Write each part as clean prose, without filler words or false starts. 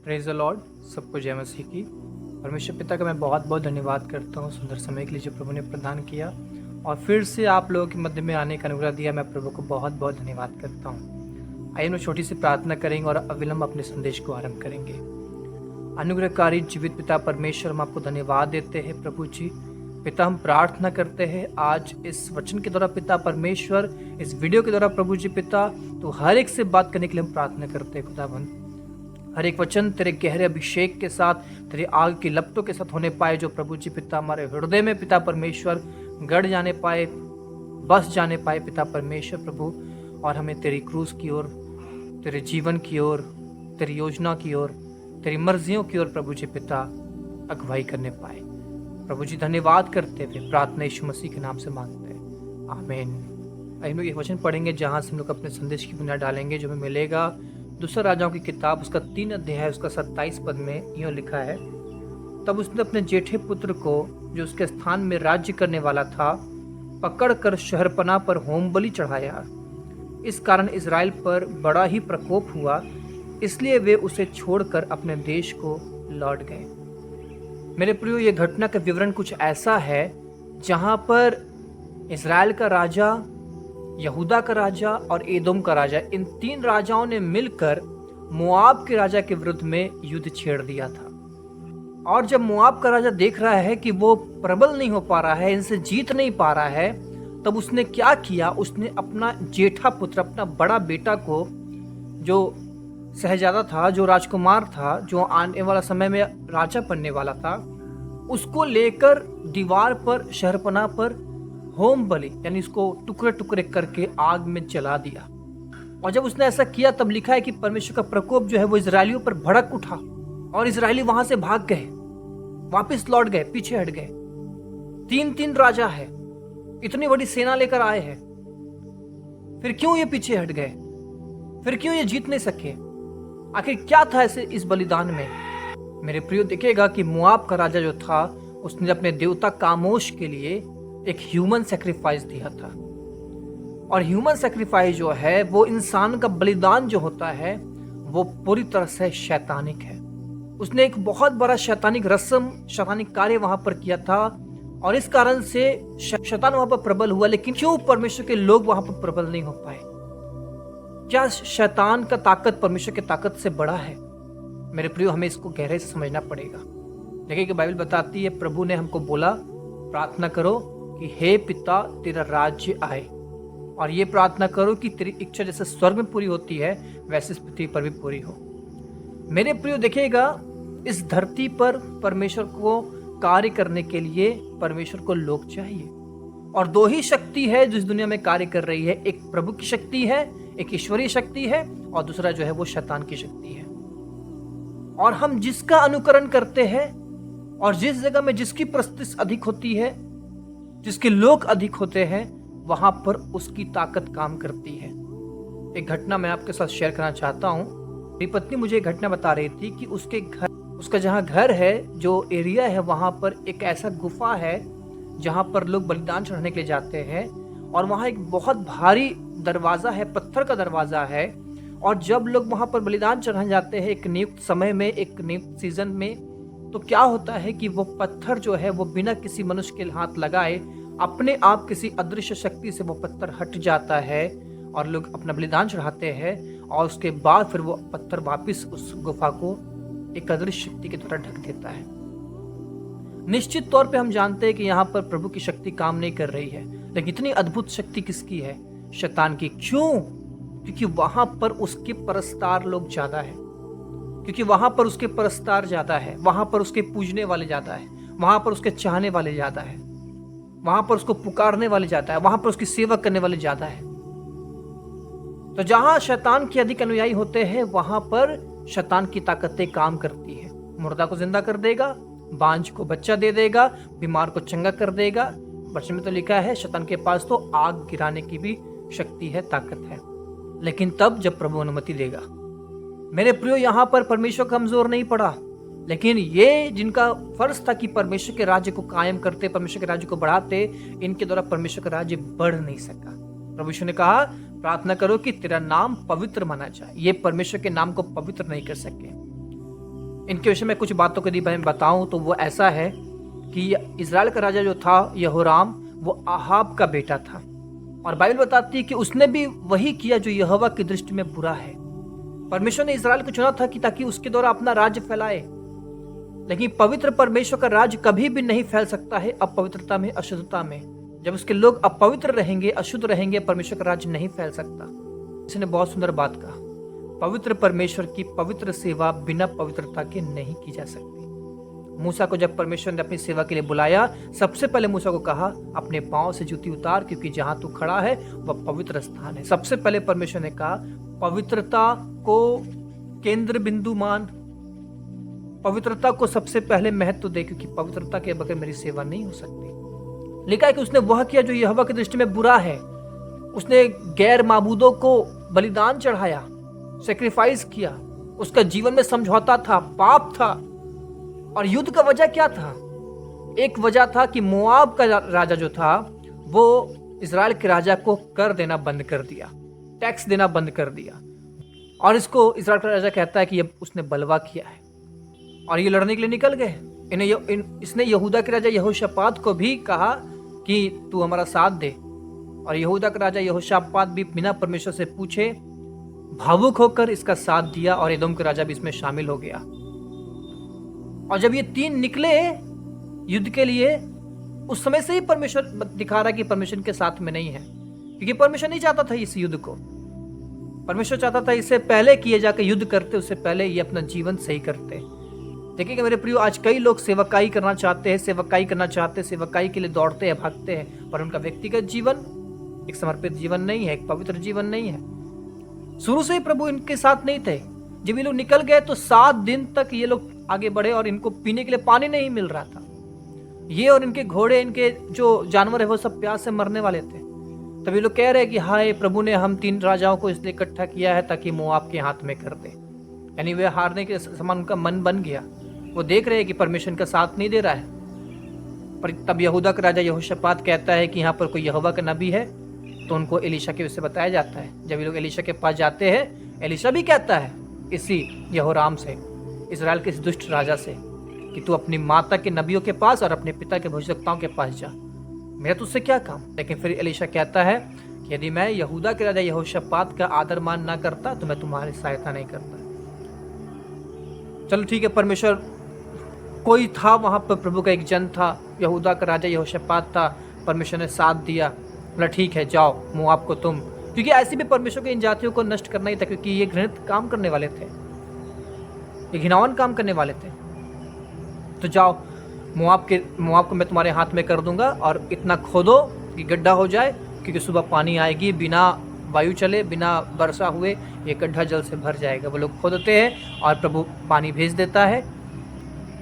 Praise the Lord. सबको जय मसीह की। परमेश्वर पिता का मैं बहुत बहुत धन्यवाद करता हूँ सुंदर समय के लिए जो प्रभु ने प्रदान किया और फिर से आप लोगों के मध्य में आने का अनुग्रह दिया। मैं प्रभु को बहुत बहुत धन्यवाद करता हूँ। आइए हम छोटी सी प्रार्थना करेंगे और अविलंब अपने संदेश को आरंभ करेंगे। अनुग्रहकारी जीवित पिता परमेश्वर, हम आपको धन्यवाद देते हैं प्रभु जी। पिता, हम प्रार्थना करते हैं आज इस वचन के द्वारा पिता परमेश्वर, इस वीडियो के द्वारा प्रभु जी पिता, तो हर एक से बात करने के लिए हम प्रार्थना करते हैं खुदावन। हर एक वचन तेरे गहरे अभिषेक के साथ, तेरे आग की लपटों के साथ होने पाए, जो प्रभु जी पिता हमारे हृदय में पिता परमेश्वर गड़ जाने पाए, बस जाने पाए पिता परमेश्वर प्रभु, और हमें तेरी क्रूस की ओर, तेरे जीवन की ओर, तेरी योजना की ओर, तेरी मर्जियों की ओर प्रभु जी पिता अगुवाई करने पाए। प्रभु जी धन्यवाद करते हुए प्रार्थना यीशु मसीह के नाम से मांगते हैं, आमीन। हम लोग ये वचन पढ़ेंगे जहाँ से हम लोग अपने संदेश की बुनियाद डालेंगे, जो हमें मिलेगा दूसरा राजाओं की किताब, उसका 3 अध्याय, उसका 27 पद में यूँ लिखा है, तब उसने अपने जेठे पुत्र को, जो उसके स्थान में राज्य करने वाला था, पकड़कर शहरपनाह पर होम बलि चढ़ाया। इस कारण इज़राइल पर बड़ा ही प्रकोप हुआ, इसलिए वे उसे छोड़कर अपने देश को लौट गए। मेरे प्रियो, ये घटना का विवरण कुछ ऐसा है जहाँ पर इज़राइल का राजा, यहूदा का राजा और एदोम का राजा, इन 3 राजाओं ने मिलकर मोआब के राजा के विरुद्ध में युद्ध छेड़ दिया था। और जब मोआब का राजा देख रहा है कि वो प्रबल नहीं हो पा रहा है, इनसे जीत नहीं पा रहा है, तब उसने क्या किया, उसने अपना जेठा पुत्र, अपना बड़ा बेटा को, जो शहजादा था, जो राजकुमार था, जो आने वाला समय में राजा बनने वाला था, उसको लेकर दीवार पर, शहरपनाह पर होम बलि, यानी इसको टुकड़े टुकड़े करके आग में जला दिया। और जब उसने ऐसा किया तब लिखा है कि परमेश्वर का प्रकोप जो है वो इजरायलियों पर भड़क उठा और इजरायली वहां से भाग गए, वापस लौट गए, पीछे हट गए। 3 राजा है, इतनी बड़ी सेना लेकर आए हैं, फिर क्यों ये पीछे हट गए? फिर क्यों ये जीत नहीं सके? आखिर क्या था ऐसे इस बलिदान में? मेरे प्रियो, देखिएगा कि मोआब का राजा जो था, उसने अपने देवता कामोश के लिए एक ह्यूमन सेक्रीफाइस दिया था। और ह्यूमन सेक्रीफाइस जो है, वो इंसान का बलिदान जो होता है, वो पूरी तरह से शैतानिक है। उसने एक बहुत बड़ा शैतानिक रस्म, शैतानिक कार्य वहां पर किया था, और इस कारण से शैतान वहां पर प्रबल हुआ। लेकिन क्यों परमेश्वर के लोग वहां पर प्रबल नहीं हो पाए? क्या शैतान का ताकत परमेश्वर की ताकत से बड़ा है? मेरे प्रियो, हमें इसको गहरे से समझना पड़ेगा। देखिए कि बाइबल बताती है, प्रभु ने हमको बोला, प्रार्थना करो कि हे पिता, तेरा राज्य आए, और ये प्रार्थना करो कि तेरी इच्छा जैसे स्वर्ग में पूरी होती है, वैसे इस पृथ्वी पर भी पूरी हो। मेरे प्रियो, देखिएगा, इस धरती पर परमेश्वर को कार्य करने के लिए परमेश्वर को लोग चाहिए। और 2 ही शक्ति है जो इस दुनिया में कार्य कर रही है। एक प्रभु की शक्ति है, एक ईश्वरीय शक्ति है, और दूसरा जो है वो शैतान की शक्ति है। और हम जिसका अनुकरण करते हैं और जिस जगह में जिसकी प्रस्तिस अधिक होती है, जिसके लोग अधिक होते हैं, वहां पर उसकी ताकत काम करती है। एक घटना मैं आपके साथ शेयर करना चाहता हूँ। मेरी पत्नी मुझे एक घटना बता रही थी कि उसका जहाँ घर है, जो एरिया है, वहां पर एक ऐसा गुफा है जहां पर लोग बलिदान चढ़ाने के लिए जाते हैं, और वहां एक बहुत भारी दरवाजा है, पत्थर का दरवाजा है। और जब लोग वहां पर बलिदान चढ़ाने जाते हैं एक नियुक्त समय में, एक नियुक्त सीजन में, तो क्या होता है कि वो पत्थर जो है वो बिना किसी मनुष्य के हाथ लगाए अपने आप किसी अदृश्य शक्ति से वो पत्थर हट जाता है, और लोग अपना बलिदान चढ़ाते हैं, और उसके बाद फिर वो पत्थर वापस उस गुफा को एक अदृश्य शक्ति के द्वारा ढक देता है। निश्चित तौर पे हम जानते हैं कि यहाँ पर प्रभु की शक्ति काम नहीं कर रही है, लेकिन इतनी अद्भुत शक्ति किसकी है? शैतान की। क्यों? क्योंकि वहां पर उसके परस्तार लोग ज्यादा है, क्योंकि वहां पर उसके परस्तार ज्यादा है, वहां पर उसके पूजने वाले ज्यादा है, वहां पर उसके चाहने वाले ज्यादा है, वहां पर उसको पुकारने वाले ज्यादा है, वहां पर उसकी सेवा करने वाले ज्यादा है। तो जहां शैतान के अधिक अनुयायी होते हैं, वहां पर शैतान की ताकतें काम करती है। मुर्दा को जिंदा कर देगा, बांझ को बच्चा दे देगा, बीमार को चंगा कर देगा। वचन में तो लिखा है, शैतान के पास तो आग गिराने की भी शक्ति है, ताकत है, लेकिन तब जब प्रभु अनुमति देगा। मेरे प्रियो, यहाँ पर परमेश्वर कमजोर नहीं पड़ा, लेकिन ये जिनका फर्ज था कि परमेश्वर के राज्य को कायम करते, परमेश्वर के राज्य को बढ़ाते, इनके द्वारा परमेश्वर का राज्य बढ़ नहीं सका। प्रभु यीशु ने कहा, प्रार्थना करो कि तेरा नाम पवित्र माना जाए। ये परमेश्वर के नाम को पवित्र नहीं कर सके। इनके विषय में कुछ बातों को यदि मैं बताऊं तो वो ऐसा है कि इज़राइल का राजा जो था यहोराम, वो आहाब का बेटा था। और बाइबल बताती है कि उसने भी वही किया जो यहोवा की दृष्टि में बुरा है। परमेश्वर ने इज़राइल को चुना था कि ताकि उसके द्वारा अपना राज्य फैलाए, लेकिन पवित्र परमेश्वर का राज्य कभी भी नहीं फैल सकता है अपवित्रता में, अशुद्धता में। जब उसके लोग अपवित्र रहेंगे, अशुद्ध रहेंगे, परमेश्वर का राज्य नहीं फैल सकता। इसने बहुत सुंदर बात कहा, पवित्र परमेश्वर की पवित्र सेवा बिना पवित्रता के नहीं की जा सकती। मूसा को जब परमेश्वर ने अपनी सेवा के लिए बुलाया, सबसे पहले मूसा को कहा अपने पांव से जूती उतार, क्योंकि जहां तू खड़ा है वह पवित्र स्थान है। सबसे पहले परमेश्वर ने कहा पवित्रता को केंद्र बिंदु मान, पवित्रता को सबसे पहले महत्व दे, क्योंकि पवित्रता के बगैर मेरी सेवा नहीं हो सकती। लिखा है कि उसने वह किया जो यहोवा की दृष्टि में बुरा है। उसने गैर माबूदों को बलिदान चढ़ाया, सेक्रीफाइस किया। उसका जीवन में समझौता था, पाप था। और युद्ध का वजह क्या था? एक वजह था कि मोआब का राजा जो था वो इज़राइल के राजा को कर देना बंद कर दिया, टैक्स देना बंद कर दिया। और इसको इज़राइल का राजा कहता है कि ये उसने बलवा किया है, और ये लड़ने के लिए निकल गए। इसने यहूदा के राजा यहोशापात को भी कहा कि तू हमारा साथ दे, और यहूदा का राजा यहोशापात भी बिना परमेश्वर से पूछे भावुक होकर इसका साथ दिया, और एदोम का राजा भी इसमें शामिल हो गया। और जब ये तीन निकले युद्ध के लिए, उस समय से ही परमेश्वर दिखा रहा है कि परमेश्वर के साथ में नहीं है, क्योंकि परमेश्वर नहीं चाहता था इस युद्ध को। परमेश्वर चाहता था इससे पहले किए जाकर युद्ध करते, उससे पहले ये अपना जीवन सही करते। देखिए मेरे प्रियो, आज कई लोग सेवकाई करना चाहते हैं, सेवकाई के लिए दौड़ते हैं, भागते हैं, पर उनका व्यक्तिगत जीवन एक समर्पित जीवन नहीं है, एक पवित्र जीवन नहीं है। शुरू से ही प्रभु इनके साथ नहीं थे। जब ये लोग निकल गए तो 7 दिन तक ये लोग आगे बढ़े और इनको पीने के लिए पानी नहीं मिल रहा था। ये और इनके घोड़े, इनके जो जानवर है वो सब प्यास से मरने वाले थे। तब ये लोग कह रहे हैं कि हाय प्रभु ने हम 3 राजाओं को इसलिए इकट्ठा किया है ताकि मोआब के हाथ में कर दे। यानी वे हारने के समान उनका मन बन गया। वो देख रहे हैं कि परमेश्वर का साथ नहीं दे रहा है। पर तब यहूदा का राजा यहोशापात कहता है कि यहाँ पर कोई यहोवा का नबी है, तो उनको एलीशा के विषय बताया जाता है। जब ये लोग एलीशा के पास जाते हैं, एलीशा भी कहता है इसी यहोराम से, इज़राइल के इस दुष्ट राजा से, कि तू अपनी माता के नबियों के पास और अपने पिता के भविष्यवक्ताओं के पास जा, मेरा तुझसे क्या काम। लेकिन फिर एलीशा कहता है कि यदि मैं यहूदा के राजा यहोशापात का आदर मान ना करता तो मैं तुम्हारी सहायता नहीं करता। चलो ठीक है, परमेश्वर कोई था वहां पर, प्रभु का एक जन था, यहूदा का राजा यहोशापात था, परमेश्वर ने साथ दिया, बोला ठीक है जाओ मोआब को तुम, क्योंकि ऐसे भी परमेश्वर के इन जातियों को नष्ट करना ही था, क्योंकि ये घृणित काम करने वाले थे, ये घिनौन काम करने वाले थे। तो जाओ मोआब को मैं तुम्हारे हाथ में कर दूंगा, और इतना खोदो कि गड्ढा हो जाए, क्योंकि सुबह पानी आएगी, बिना वायु चले, बिना वर्षा हुए ये गड्ढा जल से भर जाएगा। वो लोग खोदते हैं और प्रभु पानी भेज देता है,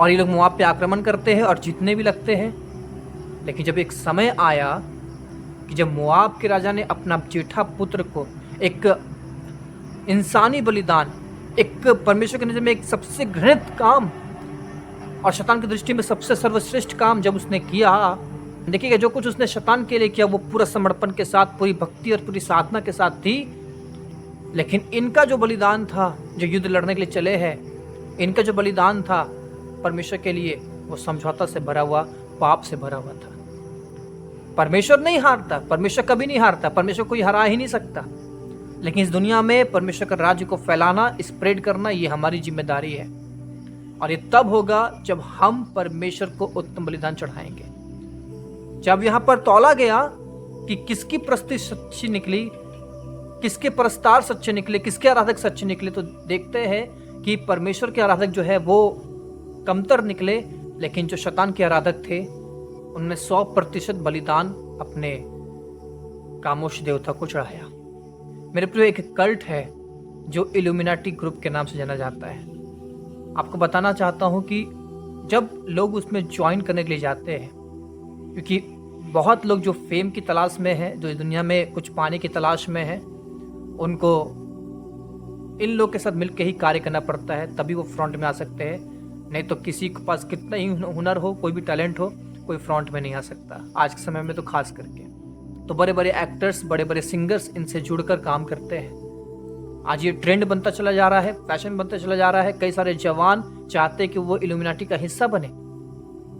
और ये लोग मोआब पे आक्रमण करते हैं और जीतने भी लगते हैं। लेकिन जब एक समय आया कि जब मोआब के राजा ने अपना जेठा पुत्र को, एक इंसानी बलिदान, एक परमेश्वर की नज़र में एक सबसे घृणित काम और शैतान की दृष्टि में सबसे सर्वश्रेष्ठ काम जब उसने किया, देखिएगा जो कुछ उसने शैतान के लिए किया वो पूरा समर्पण के साथ, पूरी भक्ति और पूरी साधना के साथ थी। लेकिन इनका जो बलिदान था, जो युद्ध लड़ने के लिए चले हैं, इनका जो बलिदान था परमेश्वर के लिए, वो समझौता से भरा हुआ, पाप से भरा हुआ था। परमेश्वर नहीं हारता, परमेश्वर कभी नहीं हारता, परमेश्वर कोई हरा ही नहीं सकता। लेकिन इस दुनिया में परमेश्वर का राज्य को फैलाना, स्प्रेड करना, ये हमारी जिम्मेदारी है। और ये तब होगा जब हम परमेश्वर को उत्तम बलिदान चढ़ाएंगे। जब यहाँ पर तौला गया कि किसकी प्रस्तुति सच्ची निकली, किसके परस्तार सच्चे निकले, किसके आराधक सच्चे निकले, तो देखते हैं कि परमेश्वर के आराधक जो है वो कमतर निकले, लेकिन जो शैतान के आराधक थे उन्होंने 100% बलिदान अपने कामोश देवता को चढ़ाया। मेरे प्रिय, एक कल्ट है जो इल्यूमिनाटी ग्रुप के नाम से जाना जाता है। आपको बताना चाहता हूं कि जब लोग उसमें ज्वाइन करने के लिए जाते हैं, क्योंकि बहुत लोग जो फेम की तलाश में हैं, जो इस दुनिया में कुछ पाने की तलाश में हैं, उनको इन लोग के साथ मिलकर ही कार्य करना पड़ता है, तभी वो फ्रंट में आ सकते हैं। नहीं तो किसी के पास कितना ही हुनर हो, कोई भी टैलेंट हो, कोई फ्रंट में नहीं आ सकता। आज के समय में तो खास करके तो बड़े बड़े एक्टर्स, बड़े बड़े सिंगर्स इनसे जुड़कर काम करते हैं। आज ये ट्रेंड बनता चला जा रहा है, फैशन बनता चला जा रहा है। कई सारे जवान चाहते हैं कि वो इल्यूमिनाटी का हिस्सा बने।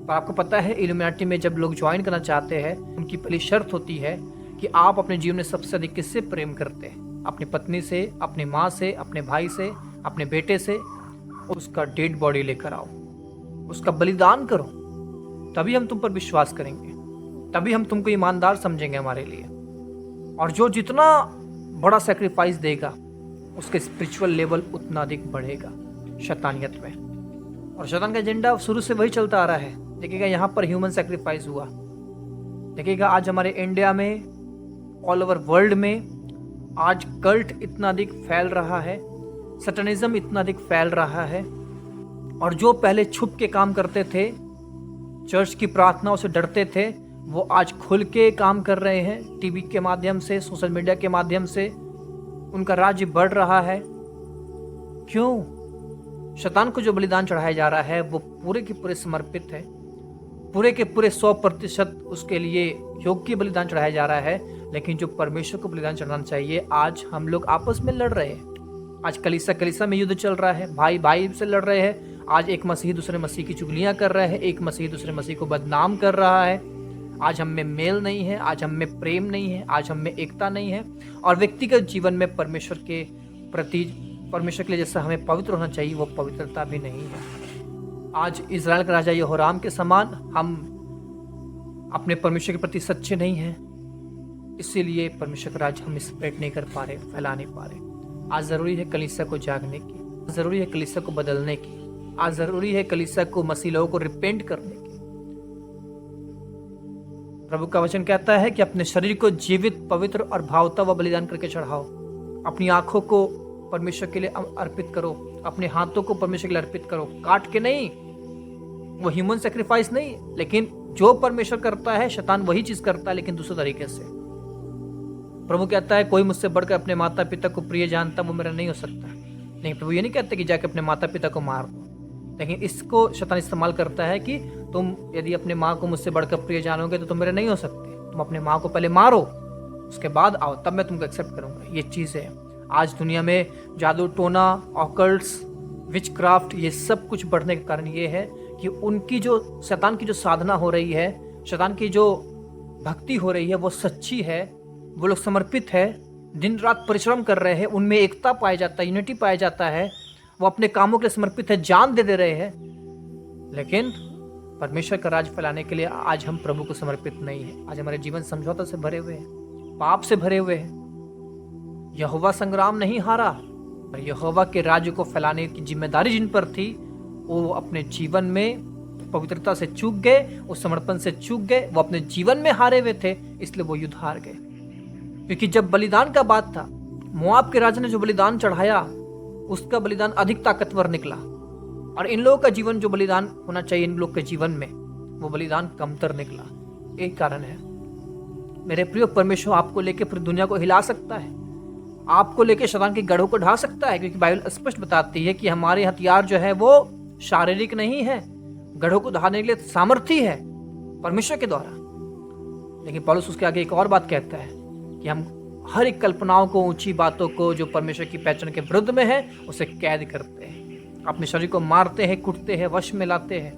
पर आपको पता है इल्यूमिनाटी में जब लोग ज्वाइन करना चाहते हैं, उनकी पहली शर्त होती है कि आप अपने जीवन में सबसे अधिक किससे प्रेम करते हैं? अपनी पत्नी से, अपनी माँ से, अपने भाई से, अपने बेटे से। उसका डेड बॉडी लेकर आओ, उसका बलिदान करो, तभी हम तुम पर विश्वास करेंगे, तभी हम तुमको ईमानदार समझेंगे हमारे लिए। और जो जितना बड़ा सेक्रीफाइस देगा, उसके स्पिरिचुअल लेवल उतना अधिक बढ़ेगा शैतानियत में। और शैतान का एजेंडा शुरू से वही चलता आ रहा है। देखिएगा यहाँ पर ह्यूमन सेक्रीफाइस हुआ, देखिएगा आज हमारे इंडिया में, ऑल ओवर वर्ल्ड में आज कल्ट इतना अधिक फैल रहा है, सैटनिज्म इतना अधिक फैल रहा है। और जो पहले छुप के काम करते थे, चर्च की प्रार्थनाओं से डरते थे, वो आज खुल के काम कर रहे हैं। टीवी के माध्यम से, सोशल मीडिया के माध्यम से उनका राज्य बढ़ रहा है। क्यों? शैतान को जो बलिदान चढ़ाया जा रहा है वो पूरे के पूरे समर्पित है, पूरे के पूरे 100% उसके लिए योग्य बलिदान चढ़ाया जा रहा है। लेकिन जो परमेश्वर को बलिदान चढ़ाना चाहिए, आज हम लोग आपस में लड़ रहे हैं। आज कलीसिया में युद्ध चल रहा है, भाई भाई से लड़ रहे हैं। आज एक मसीही दूसरे मसीह की चुगलियां कर रहा है, एक मसीही दूसरे मसीह को बदनाम कर रहा है। आज हम में मेल नहीं है, आज हम में प्रेम नहीं है, आज हम में एकता नहीं है। और व्यक्तिगत जीवन में परमेश्वर के प्रति, परमेश्वर के लिए जैसा हमें पवित्र होना चाहिए, वो पवित्रता भी नहीं है। आज इजराइल का राजा यहोराम के समान हम अपने परमेश्वर के प्रति सच्चे नहीं हैं, इसीलिए परमेश्वर का राज हम स्प्रेड नहीं कर पा रहे, फैला नहीं पा रहे। आज जरूरी है कलीसिया को जागने की, जरूरी है कलीसिया को बदलने की, आज जरूरी है कलीसिया को, मसीह लोगों को रिपेंट करने की। प्रभु का वचन कहता है कि अपने शरीर को जीवित, पवित्र और भावता व बलिदान करके चढ़ाओ। अपनी आंखों को परमेश्वर के लिए अर्पित करो, अपने हाथों को परमेश्वर के लिए अर्पित करो, काट के नहीं। वो ह्यूमन सेक्रीफाइस नहीं, लेकिन जो परमेश्वर करता है, शैतान वही चीज करता है, लेकिन दूसरे तरीके से। प्रभु कहता है कोई मुझसे बढ़कर अपने माता पिता को प्रिय जानता, वो मेरा नहीं हो सकता। नहीं, प्रभु ये नहीं कहते कि जाके अपने माता पिता को मार दो, लेकिन इसको शैतान इस्तेमाल करता है कि तुम यदि अपने माँ को मुझसे बढ़कर प्रिय जानोगे तो तुम मेरे नहीं हो सकते। तुम अपने माँ को पहले मारो, उसके बाद आओ, तब मैं तुमको एक्सेप्ट करूंगा। ये चीज़ है। आज दुनिया में जादू टोना, ऑकल्ट्स, विचक्राफ्ट, ये सब कुछ बढ़ने का कारण ये है कि उनकी जो शैतान की जो साधना हो रही है, शैतान की जो भक्ति हो रही है, वो सच्ची है। वो लोग समर्पित है, दिन रात परिश्रम कर रहे हैं, उनमें एकता पाया जाता है, यूनिटी पाया जाता है। वो अपने कामों के लिए समर्पित है, जान दे रहे हैं। लेकिन परमेश्वर का राज फैलाने के लिए आज हम प्रभु को समर्पित नहीं है। आज हमारे जीवन समझौता से भरे हुए हैं, पाप से भरे हुए हैं। यहोवा संग्राम नहीं हारा, पर यहोवा के राज्य को फैलाने की जिम्मेदारी जिन पर थी, वो अपने जीवन में पवित्रता से चूक गए, उस समर्पण से चूक गए। वो अपने जीवन में हारे हुए थे, इसलिए वो युद्ध हार गए। क्योंकि जब बलिदान का बात था, मोआब के राजा ने जो बलिदान चढ़ाया, उसका बलिदान अधिक ताकतवर निकला। और इन लोगों का जीवन जो बलिदान होना चाहिए इन लोग के जीवन में, वो बलिदान कमतर निकला। एक कारण है, मेरे प्रिय, परमेश्वर आपको लेकर पूरी दुनिया को हिला सकता है, आपको लेकर शैतान के गढ़ों को ढा सकता है। क्योंकि बाइबल स्पष्ट बताती है कि हमारे हथियार जो है वो शारीरिक नहीं है, गढ़ों को ढाने के लिए सामर्थ्य है परमेश्वर के द्वारा। लेकिन पौलुस उसके आगे एक और बात कहता है कि हम हर एक कल्पनाओं को, ऊंची बातों को जो परमेश्वर की पहचान के विरुद्ध में है, उसे कैद करते हैं, अपने शरीर को मारते हैं, कुटते हैं, वश में लाते हैं,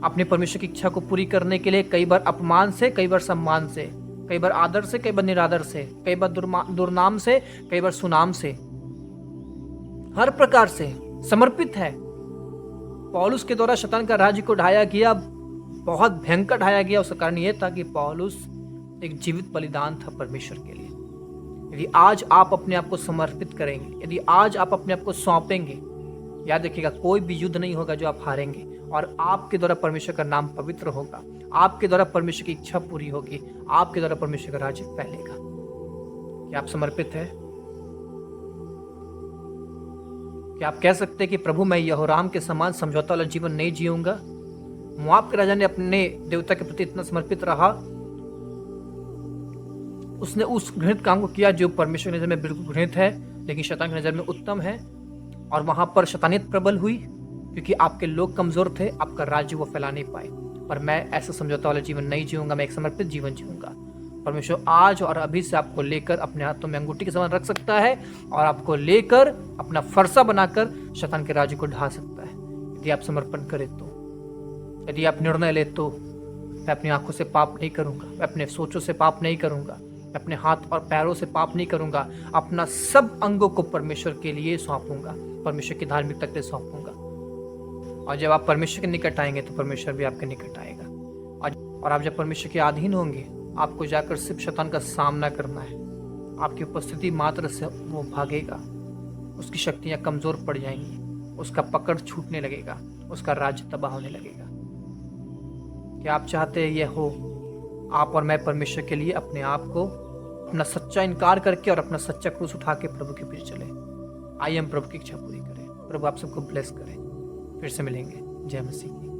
अपने परमेश्वर की इच्छा को पूरी करने के लिए कई बार अपमान से, कई बार सम्मान से, कई बार आदर से, कई बार निरादर से, कई बार दुर्नाम से, कई बार सुनाम से, हर प्रकार से समर्पित है। पौलुस के द्वारा शैतान का राज्य को ढाया गया, बहुत भयंकर ढाया गया। उसका कारण यह था कि पौलुस एक जीवित बलिदान था परमेश्वर के लिए। यदि आज आप अपने आप को समर्पित करेंगे, यदि आज आप अपने आप को सौंपेंगे, याद रखिएगा कोई भी युद्ध नहीं होगा जो आप हारेंगे। और आपके द्वारा परमेश्वर का नाम पवित्र होगा, आपके द्वारा परमेश्वर की इच्छा पूरी होगी, आपके द्वारा परमेश्वर का राज्य फैलेगा। क्या आप समर्पित है? क्या आप कह सकते हैं कि प्रभु मैं यहोराम के समान समझौता वाला जीवन नहीं जीऊंगा? मोआब के राजा ने अपने देवता के प्रति इतना समर्पित रहा, उसने उस घृणित काम को किया जो परमेश्वर की नजर में बिल्कुल घृणित है, लेकिन शैतान की नजर में उत्तम है। और वहां पर शैतानियत प्रबल हुई, क्योंकि आपके लोग कमजोर थे, आपका राज्य वो फैला नहीं पाए। पर मैं ऐसा समझौता वाला जीवन नहीं जीऊंगा, मैं एक समर्पित जीवन जीऊंगा। परमेश्वर आज और अभी से आपको लेकर अपने हाथों में अंगूठी के समान रख सकता है और आपको लेकर अपना फरसा बनाकर शैतान के राज्य को ढा सकता है, यदि आप समर्पण करें तो। यदि आप निर्णय ले तो मैं अपनी आंखों से पाप नहीं करूंगा, मैं अपने सोचों से पाप नहीं करूंगा, मैं अपने हाथ और पैरों से पाप नहीं करूंगा, अपना सब अंगों को परमेश्वर के लिए सौंपूंगा, परमेश्वर की धार्मिकता के लिए सौंपूंगा। और जब आप परमेश्वर के निकट आएंगे तो परमेश्वर भी आपके निकट आएगा। और आप जब परमेश्वर के अधीन होंगे, आपको जाकर सिर्फ शैतान का सामना करना है। आपकी उपस्थिति मात्र से वो भागेगा, उसकी शक्तियां कमजोर पड़ जाएंगी, उसका पकड़ छूटने लगेगा, उसका राज्य तबाह होने लगेगा। क्या आप चाहते हैं यह हो? आप और मैं परमेश्वर के लिए अपने आप को अपना सच्चा इनकार करके और अपना सच्चा क्रूस उठा के प्रभु के पीछे चले। आइए हम प्रभु की इच्छा पूरी करें। प्रभु आप सबको ब्लेस करें। फिर से मिलेंगे। जय मसीह की।